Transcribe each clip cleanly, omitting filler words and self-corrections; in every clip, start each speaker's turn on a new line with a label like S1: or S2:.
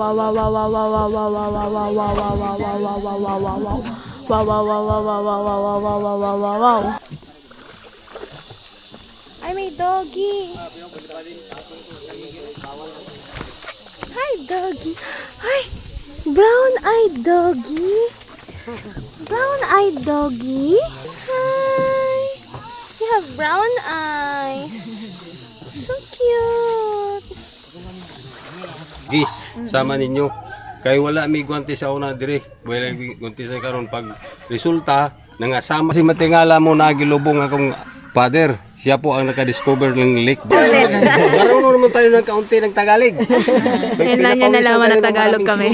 S1: Ay, may doggy. Hi, doggy. Hi, brown-eyed doggy. Brown-eyed doggy. Hi. You have brown eyes. So cute.
S2: Gis, sama ninyo. Kay wala mi guwanti sa una dire. Wala mi guwanti sa karon pag resulta nangasama si matingala mo nagilubong akong father. Siya po ang naka-discover ng lake. Marunong naman tayo ng kaunti ng Tagalog.
S1: Kailan niya nalaman na Tagalog kami.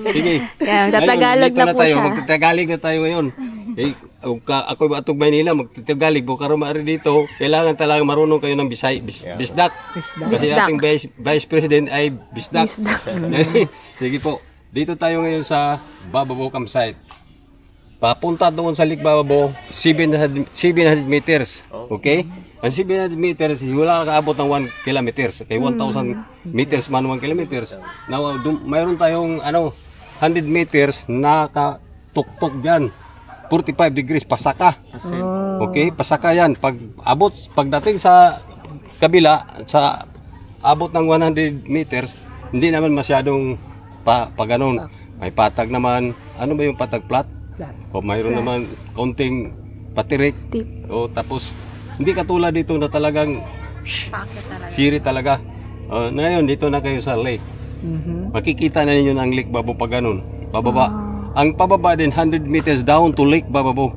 S2: Sige.
S1: Kaya Tagalog
S2: dito
S1: na po
S2: tayo.
S1: siya.
S2: Magtatagalog na tayo ngayon. Ako ba atong Maynila, magtatagalog po karon maari dito. Kailangan talaga marunong kayo ng bisdak. Kasi ating Vice President ay bisdak. Sige po. Dito tayo ngayon sa Bababo campsite. Papunta doon sa Lake Bababo, 700 meters. Okay? Ang 700 meters, wala kaabot ng 1 kilometers. Okay, 1,000 meters man 1 kilometers. Now, mayroon tayong 100 meters na katuktok diyan. 45 degrees pasaka. Okay, pasaka yan. Pagdating sa kabila, sa abot ng 100 meters, hindi naman masyadong paganon. May patag naman. Ano ba yung patag flat? O mayroon naman konting patirik. O tapos hindi katulad dito na talagang siri talaga. Ngayon dito na kayo sa lake. Makikita na ninyo ang Lake Bababo pag ganun. Pababa. Ang pababa din 100 meters down to Lake Bababo.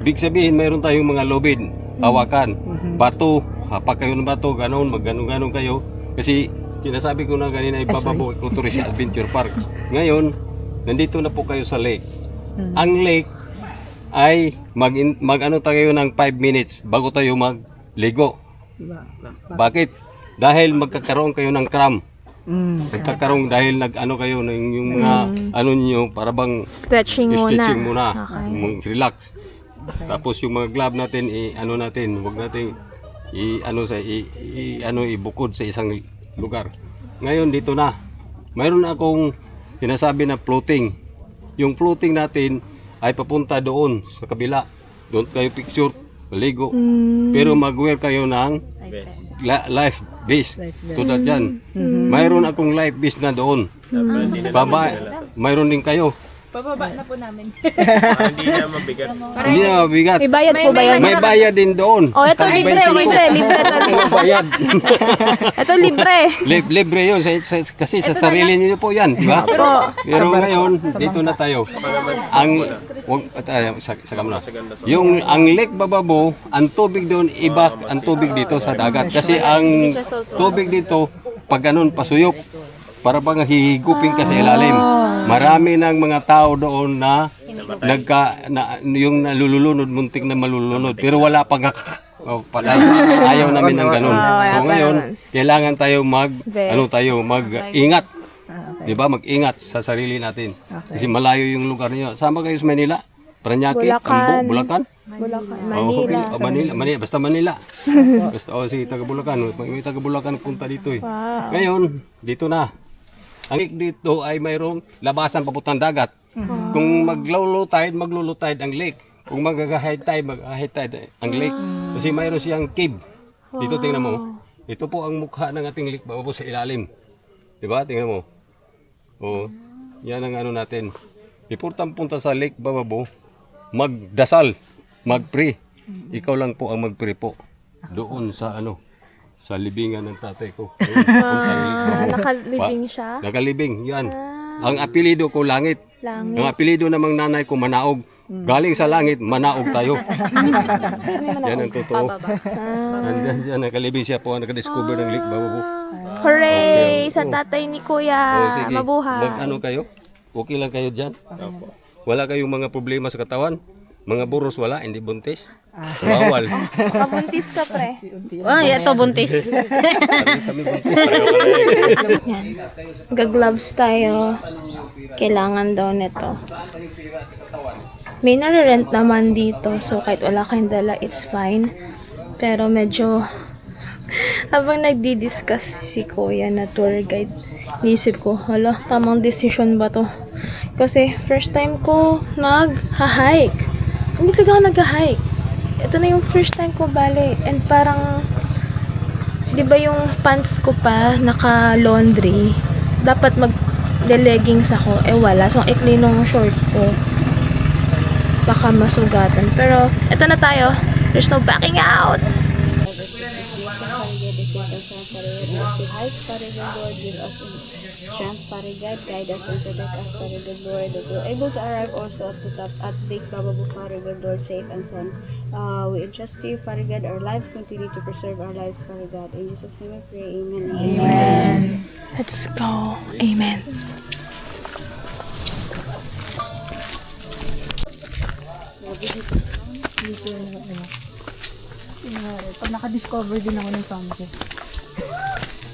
S2: Big sabihin mayroon tayong mga lubid, hawakan, bato, hapak kayo ng bato, ganun, magganong-ganong kayo. Kasi sinasabi ko na kanina ay Bababo Ecotourism Adventure Park. Ngayon, nandito na po kayo sa lake. Ang lake ay mag-ano tayo ng 5 minutes bago tayo magligo. Bakit? Dahil magkakaroon kayo ng cramp. Nagkakaroon dahil nag-ano kayo ng yung mga ano niyo para bang
S1: Stretching muna.
S2: Relax. Tapos yung mga glove natin ano natin, wag natin ibukod sa isang lugar. Ngayon dito na. Mayroon akong sinasabi na floating. Yung floating natin ay papunta doon sa kabila. Doon kayo picture, maligo. Pero mag-wear kayo ng life vest. Tulad dyan. Mayroon akong life vest na doon. Mayroon din kayo.
S3: Pababa na po namin.
S4: Hindi na mabigat.
S2: Hindi na mabigat.
S1: May bayad po ba yan?
S2: May bayad din doon.
S1: Oh, ito libre to.
S2: May bayad.
S1: Ito libre.
S2: Libre yun. Kasi sa sarili niyo po yan. Di ba? Pero ngayon, dito na tayo. Ang Lake Bababo, ang tubig doon, iba ang tubig dito sa dagat. Kasi ang tubig dito, pag ganun, pasuyok. Para bang hihigupin ka sa ilalim. Marami ng mga tao doon na yung nalulunod, muntik na malulunod. Pero wala pang ayaw namin ng ganun. So ngayon, kailangan tayo mag-ingat. Diba? Mag-ingat sa sarili natin. Kasi malayo yung lugar niyo. Sama kayo sa Manila. Paranaque, Ambo, Bulacan. Manila. Basta Manila. Basta, sige, taga Bulacan. May taga Bulacan punta dito eh. Ngayon, dito na. Ang lake dito ay mayroong labasan papuntang dagat. Kung mag-low tide ang lake. Kung mag-high tide, mag-high tide ang lake. Kasi mayroon siyang cave. Dito tingnan mo. Ito po ang mukha ng ating Lake Bababo sa ilalim. Diba? Tingnan mo. Oh, yan ang ano natin. Importante punta sa Lake Bababo, magdasal, mag-pray. Ikaw lang po ang mag-pray po. Doon sa sa libingan ng tatay ko.
S1: Nakalibing siya?
S2: Nakalibing, yan. Ang apelido ko, Langit. Ang apelido namang nanay ko, Manaog. Galing sa langit, manaog tayo. Yan ang totoo. Nandiyan siya, nakalibing siya po ang nakadiscover ng Lake Bababo.
S1: Hooray! Sa tatay ni Kuya.
S2: Sige,
S1: Mabuhay.
S2: mag-ano kayo? Okay lang kayo dyan? Wala kayong mga problema sa katawan? Mga buros wala, hindi buntis? Bawal.
S1: Makabuntis ka, pre.
S3: Ito buntis.
S2: Kami buntis.
S1: Yan. Gag-gloves tayo. Kailangan daw nito. May nare-rent naman dito. So, kahit wala kayong dala, it's fine. Pero medyo habang nagdi-discuss si Kuya na tour guide, Isip ko, hala, tamang decision ba to? Kasi first time ko nag-hike. Hindi talaga ako nag-hike. Ito na yung first time ko bali. And parang, di ba yung pants ko pa naka-laundry? Dapat mag-leggings ako. Eh wala. So, ang ikli nung short ko. Baka masugatan. Pero, ito na tayo. There's no backing out.
S5: Father God, Lord, give us strength, Father God, guide us and protect us, Father God, Lord, that we're able to arrive also at the top at Lake Bababu, Father God, Lord, safe and sound. We entrust to you, Father God, our lives, continue to preserve our lives, Father God. In Jesus' name we pray, amen.
S1: Amen. Let's go. Amen.
S5: Pag naka-discover din ako ng something.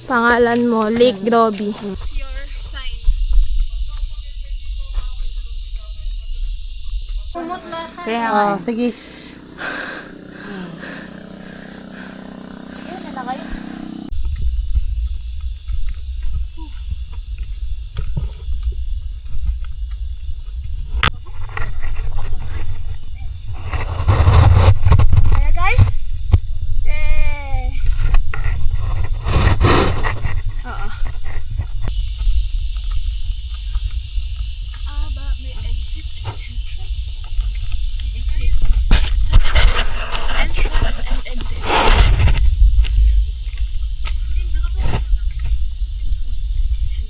S1: Pangalan mo, Lake Groby.
S5: Kaya sige.
S1: Kaya guys? Yay! Oo. Ba, may exit and entrance? May exit. Entrance and exit.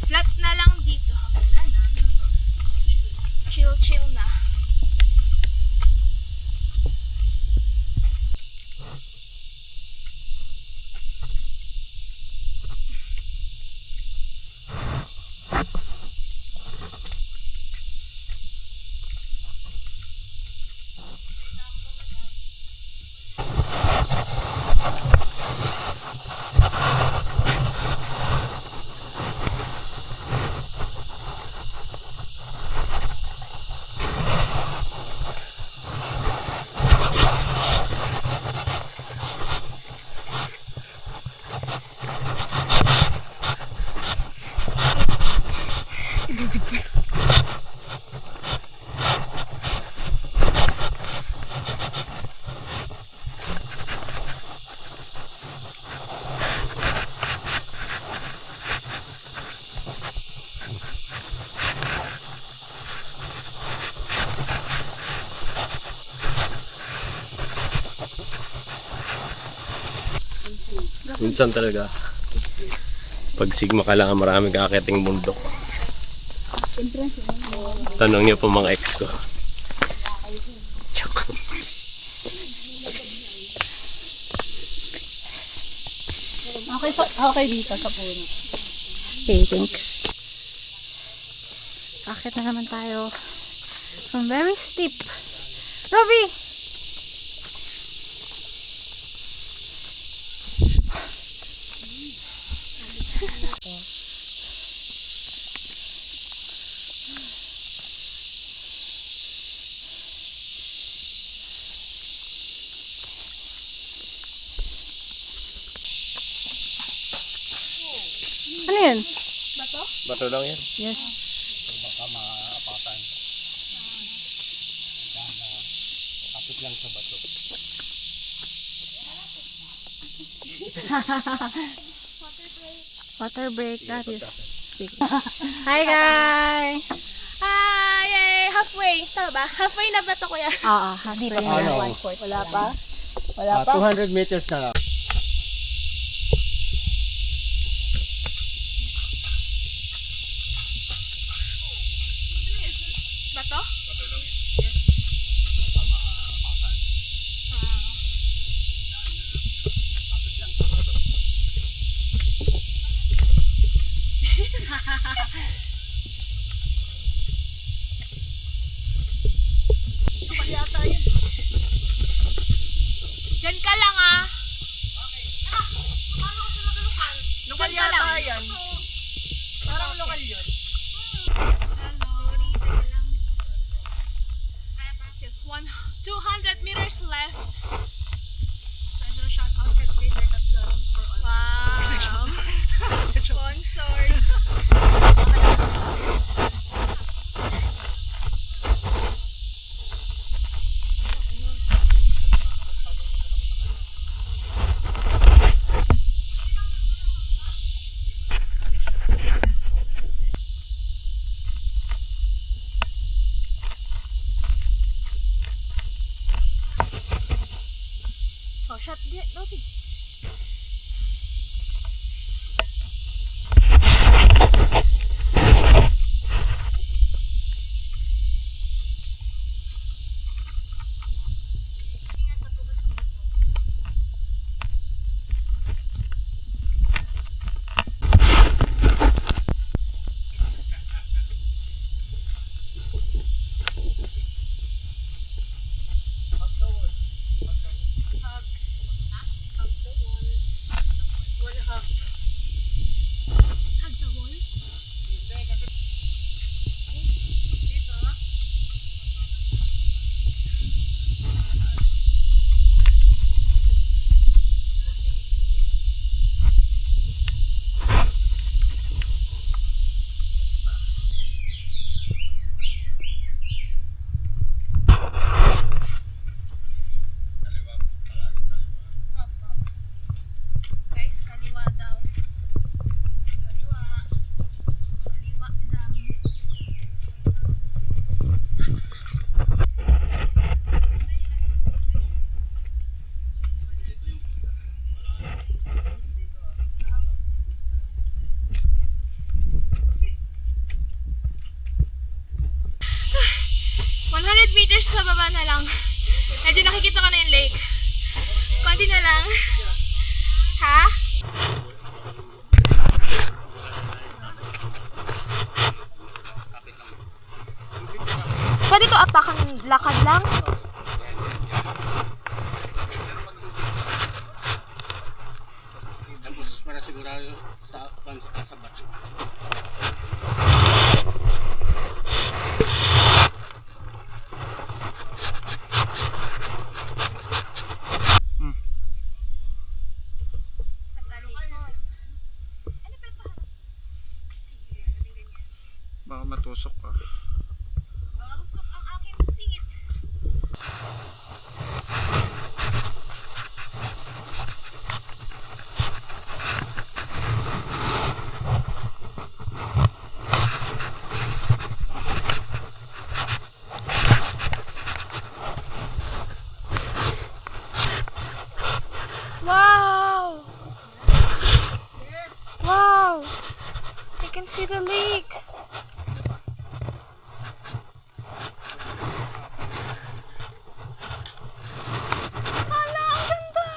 S1: Flat na lang dito. Chill na.
S4: Minsan talaga, pag sigma ka lang, maraming kaakiting bundok. Tanong niyo po mga ex ko.
S5: Okay dito sa puno.
S3: Okay, thanks. Akit na naman tayo. From very steep. Robbie! Ano yun?
S4: Bato lang yan.
S3: Yes. Water break. That is. Hi guys!
S1: Ah, yay! Halfway. Tama ba? Halfway na ba ito, kuya?
S3: Oo, hindi pa
S4: Ano?
S1: Wala pa?
S4: 200 meters na lang.
S1: Bato? Diyan ka lang ah. Lokal yata yan. Parang lokal yun. Sorry, tayo lang. Just 200 meters left. Special shout out kay Peter Tatlon for all. Wow. Sponsored.
S3: shot di. Dati. Guys, kaliwa daw. Kaliwa. Kaliwa dam. 100 meters pa baba na lang. Medyo nakikita ko na yung lake. Konti na lang. Ha? Pwede to apakan lakad lang?
S2: Tapos para sigurado sa kasabat.
S6: Baka matusok ka.
S3: Usok ang aking singit. Wow! Wow! I can see the lake. Hala, ang ganda!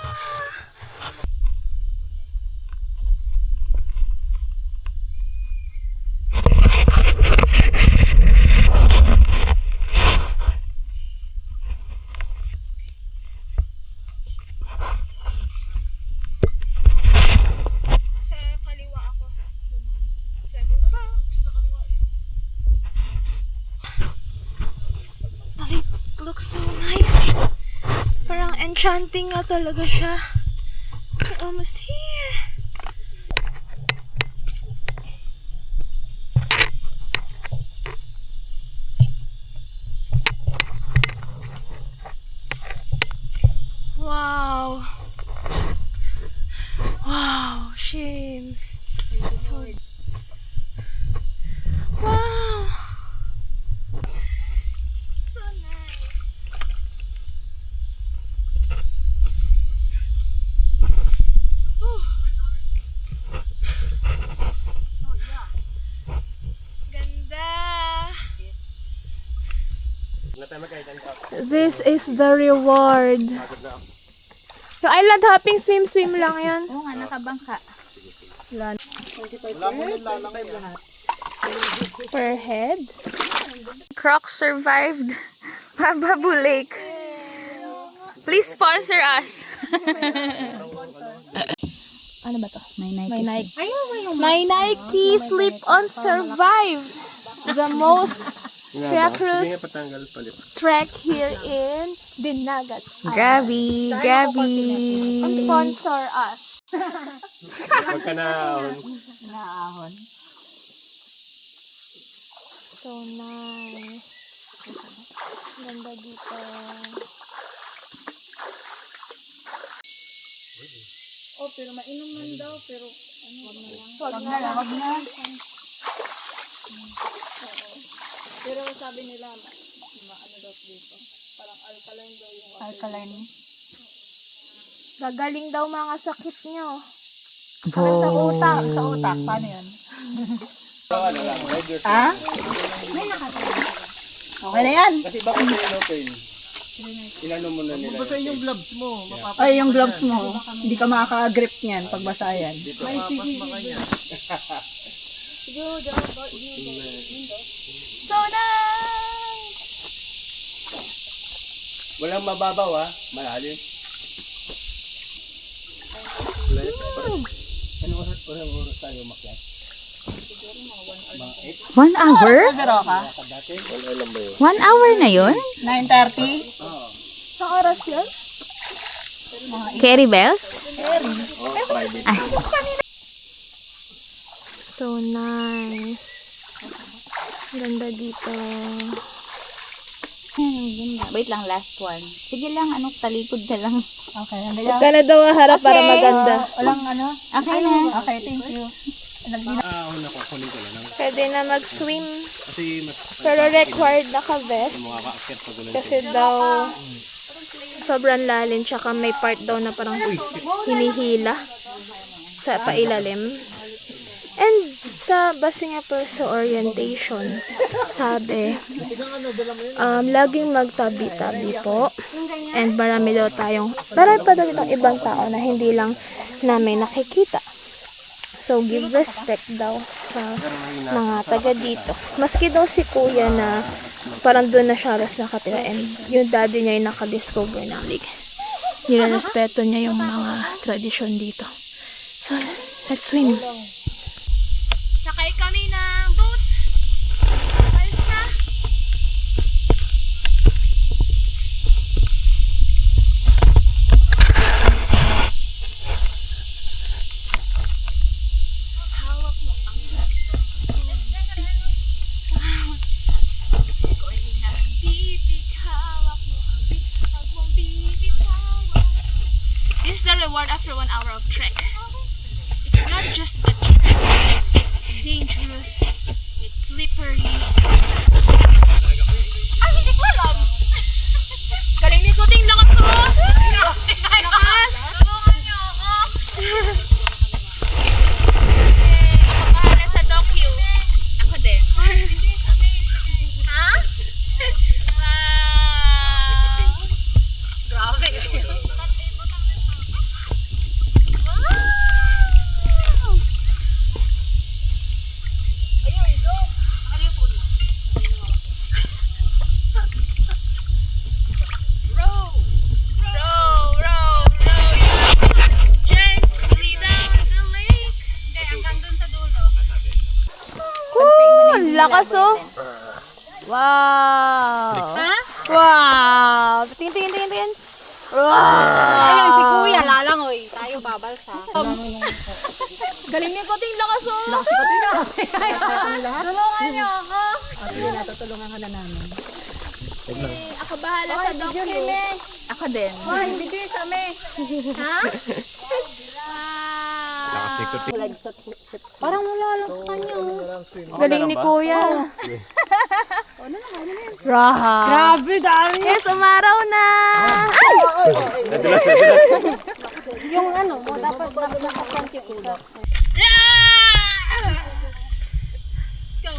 S3: Sa kaliwa ako. Sa pa. Ay, looks so nice. Parang enchanting nga talaga siya. We're almost here. Wow. Wow, Shims. So wow. So nice. Ganda. This is the reward. Yung island hopping, swim lang yan.
S5: Oo nga, nakabangka.
S3: Per head. Crocs survived Bababu Lake. Please sponsor us. Ano ba to?
S5: May Nike.
S3: My Nike slip-on survived the most treacherous trek here in Dinagat.
S5: Gabi.
S3: Sponsor us.
S4: Huwag ka na.
S5: Naahon.
S3: So nice. Ganda dito.
S5: Oh, pero mainom man daw, pero ano,
S3: Wag na lang.
S5: wag na. Pero sabi nila, ano daw dito, parang alkaline daw yung water. Alkaline.
S1: Gagaling daw mga sakit nyo. Sa utak. Sa utak. Paano yan? Ha? Okay na yan.
S2: Kasi bakit open? Inano mo na nila.
S6: Basta yung gloves mo.
S7: Ay, yung gloves mo, hindi ka makaka-grip niyan pag basa yan.
S1: So nice!
S2: Walang mababaw ha, malalim. Anong oras tayo makyat?
S8: 1 hour?
S7: Sa zero ka?
S8: 1 hour na yun?
S7: 9:30?
S1: Sa oras yun?
S8: Carry bells?
S1: So nice. Ganda dito.
S8: Wait lang, last one. Sige lang, talikod ka lang.
S7: Okay, hanggang
S1: Ka na daw harap para maganda.
S7: walang ano?
S8: Okay na.
S7: Okay, thank you.
S1: Pwede na mag-swim. Pero required naka-vest. Kasi daw sobrang lalim. Tsaka may part daw na parang hinihila sa pailalim. And sa base nga po sa orientation, sabi, laging magtabi-tabi po. And marami pa daw itong ibang tao na hindi lang namin nakikita. So, give respect daw sa mga taga dito. Maski daw si kuya na parang doon na siya halos nakatira and yung daddy niya yung nakadiscover ng lake. Nilarespeto niya yung mga tradisyon dito. So, let's swim. Sakay kami ng boat. Balsa. Hawak mo ang bibig. Hawak mo ang bibig. Hawak mong bibig. This is the reward after 1 hour of trek. It's not just a trek. It's dangerous. It's slippery. Ay, hindi ko alam. Galing ni Kuting lakas mo. Lakas. Tulungan niyo ako. Ako bahala sa docu. Ako din. Ha? Wow. Grabe. Lakas oh. Wow. Wow. Tingin. Wow.
S5: Ayan, si Kuya, lalangoy. Tayo babalsa.
S1: Galing niya Kuting lakas oh.
S7: Lakas ko din ah.
S1: Tulungan niyo ako.
S7: Sige, natutulungan ka na namin.
S1: Ako bahala sa docu.
S8: Ako din.
S1: Ha?
S5: Parang wala lang sa kanya.
S1: Galing ni Kuya. Raha. Grabe, dami. Yes, umaraw na.
S5: Yung ano mo, dapat nakapant yung ito.
S1: Let's go.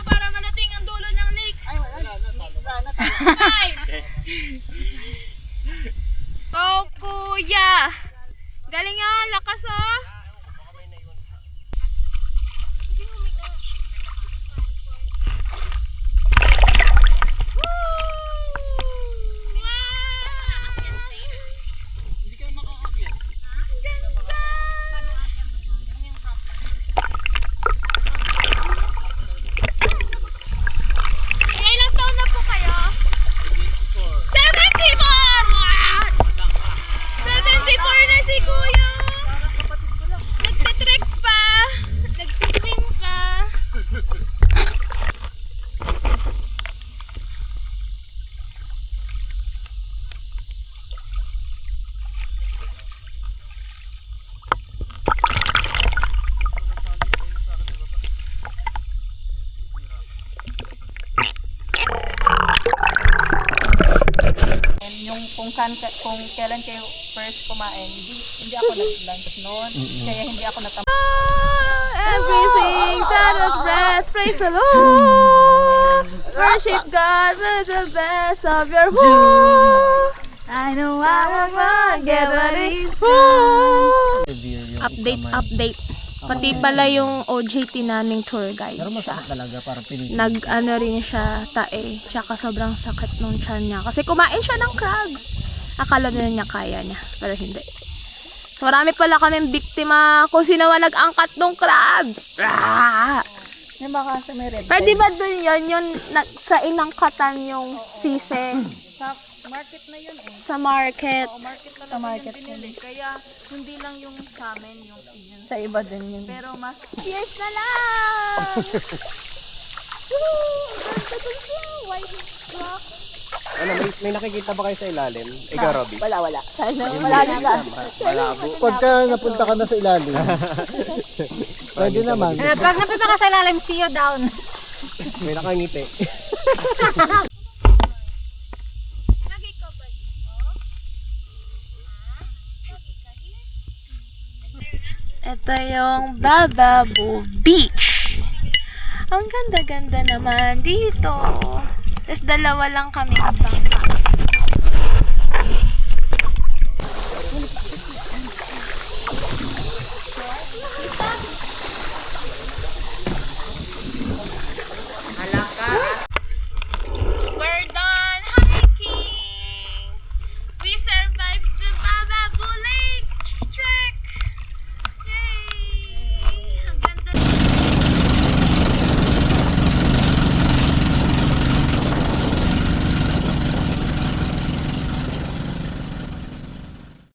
S1: Para manating ang dulo ng lake. Ay, wala na. Go, Kuya. Galing nga, lakas oh.
S7: kung kailan kayo first kumain, hindi ako nag-lunch noon. Kaya hindi ako
S3: Everything that is breath, praise the Lord. Worship God with the best of your heart.
S8: I know
S3: I will forget what is wrong. Update. Pati pala yung OJT naming tour guide siya. Nag-ano rin siya, tae. Tsaka sobrang sakit nung tiyan niya. Kasi kumain siya ng crabs. Akala nila niya kaya niya, pero hindi. Marami pala kaming biktima kung sino man nag-angkat ng crabs. Ah!
S7: baka sa may red.
S3: Pero di ba dun yun, sa inangkatan yung sise?
S7: Sa market na yun eh.
S3: Sa market.
S7: Market talaga sa market yung binili. Kaya hindi lang yung sa amin yung yun.
S3: Sa iba din yun.
S7: Pero mas
S3: Yes na lang!
S4: Ano, may nakikita ba kayo sa ilalim? Ikaw, Robby?
S3: Wala. Malalim lang.
S4: Malabo.
S9: Pagka napunta ka na sa ilalim, pwede naman.
S8: Pag napunta ka sa ilalim, see you down.
S4: May nakangiti.
S3: Ito yung Bababu Beach. Ang ganda-ganda naman dito. Tapos dalawa lang kami bangka.